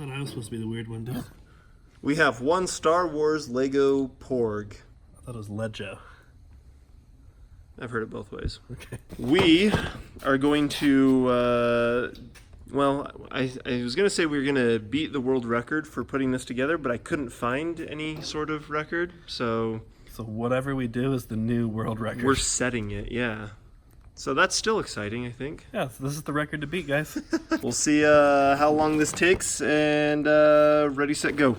thought I was supposed to be the weird one, dude. We have one Star Wars Lego Porg. I thought it was Lego. I've heard it both ways. Okay. We are going to, well, I was going to say we were going to beat the world record for putting this together, but I couldn't find any sort of record, so... So whatever we do is the new world record. We're setting it, yeah. So that's still exciting, I think. Yeah, so this is the record to beat, guys. We'll see how long this takes, and ready, set, go.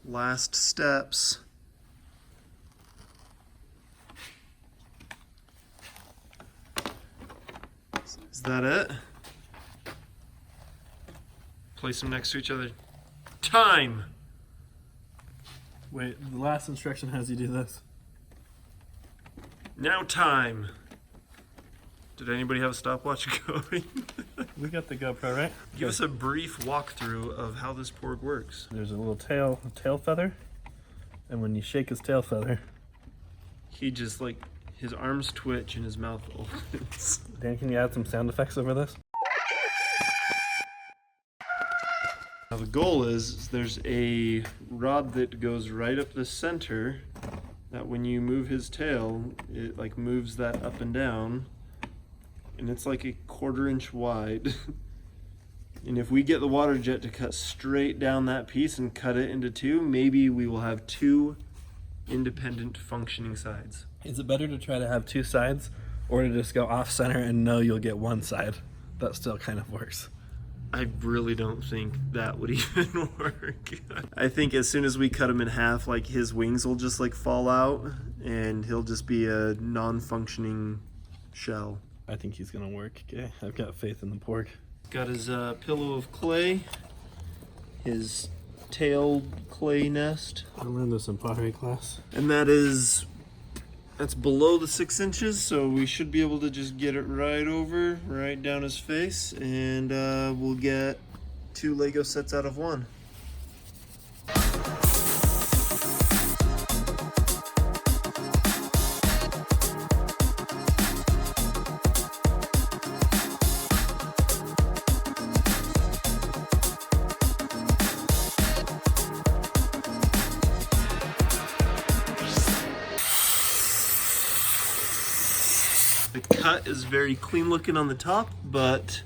Last steps. Is that it? Place them next to each other. Time! Wait, the last instruction has you do this. Now time! Did anybody have a stopwatch going? We got the GoPro, right? Give us a brief walkthrough of how this Porg works. There's a little tail feather, and when you shake his tail feather, He just, like, his arms twitch and his mouth opens. Dan, can you add some sound effects over this? Now the goal is there's a rod that goes right up the center that when you move his tail, it like moves that up and down, and it's like a 1/4 inch wide. And if we get the Waterjet to cut straight down that piece and cut it into two, maybe we will have two independent functioning sides. Is it better to try to have two sides, or to just go off center and know you'll get one side? That still kind of works. I really don't think that would even work. I think as soon as we cut him in half, like his wings will just like fall out and he'll just be a non-functioning shell. I think he's gonna work. Okay, I've got faith in the Porg. Got his pillow of clay, his tail clay nest, I learned this in pottery class. and that's below the 6 inches, so we should be able to just get it right over, right down his face, and we'll get 2 Lego sets out of 1. The cut is very clean looking on the top, but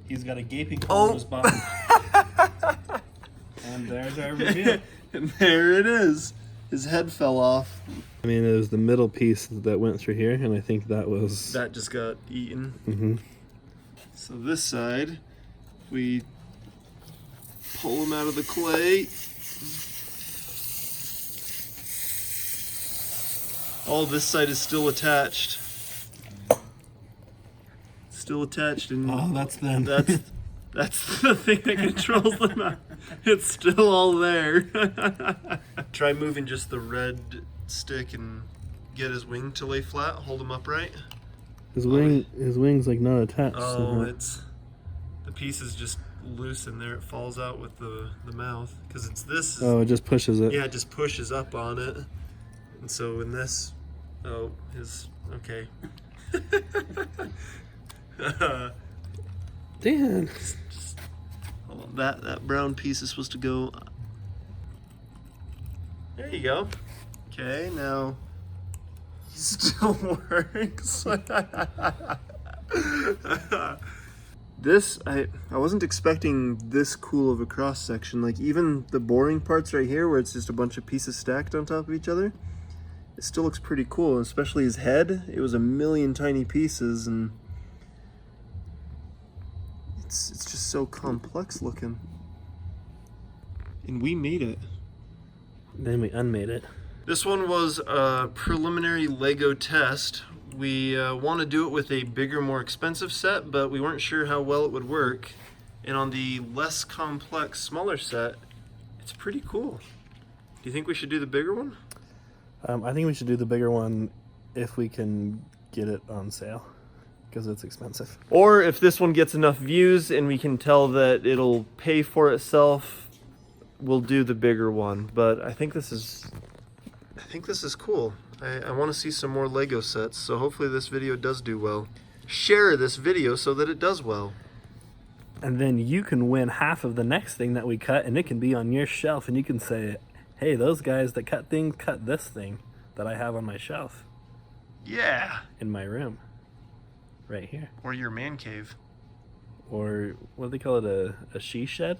He's got a gaping hole in his bottom. And there's our reveal. and there it is. His head fell off. I mean, it was the middle piece that went through here, and I think that was... That just got eaten. Mm-hmm. So this side, we pull him out of the clay. All this side is still attached. Still attached, and Oh, that's them. that's the thing that controls the mouth. It's still all there. Try moving just the red stick and get his wing to lay flat. Hold him upright. His wing's like not attached. Oh, somehow. it's the piece is just loose in there. It falls out with the mouth because it's this. Oh, it just pushes it. Yeah, it just pushes up on it. And so in this, okay. Dan. Just, hold on, that brown piece is supposed to go. There you go. Okay, now he still works. This, I wasn't expecting this cool of a cross section. Like even the boring parts right here where it's just a bunch of pieces stacked on top of each other, it still looks pretty cool, especially his head. It was a million tiny pieces, and it's just so complex looking. And we made it. Then we unmade it. This one was a preliminary Lego test. We want to do it with a bigger, more expensive set, but we weren't sure how well it would work. And on the less complex, smaller set, it's pretty cool. Do you think we should do the bigger one? I think we should do the bigger one if we can get it on sale because it's expensive. Or if this one gets enough views and we can tell that it'll pay for itself, we'll do the bigger one. But I think this is cool. I want to see some more Lego sets, so hopefully this video does do well. Share this video so that it does well. And then you can win half of the next thing that we cut, and it can be on your shelf, and you can say, hey, those guys that cut things cut this thing that I have on my shelf. Yeah. In my room. Right here. Or your man cave. Or what do they call it, a she shed?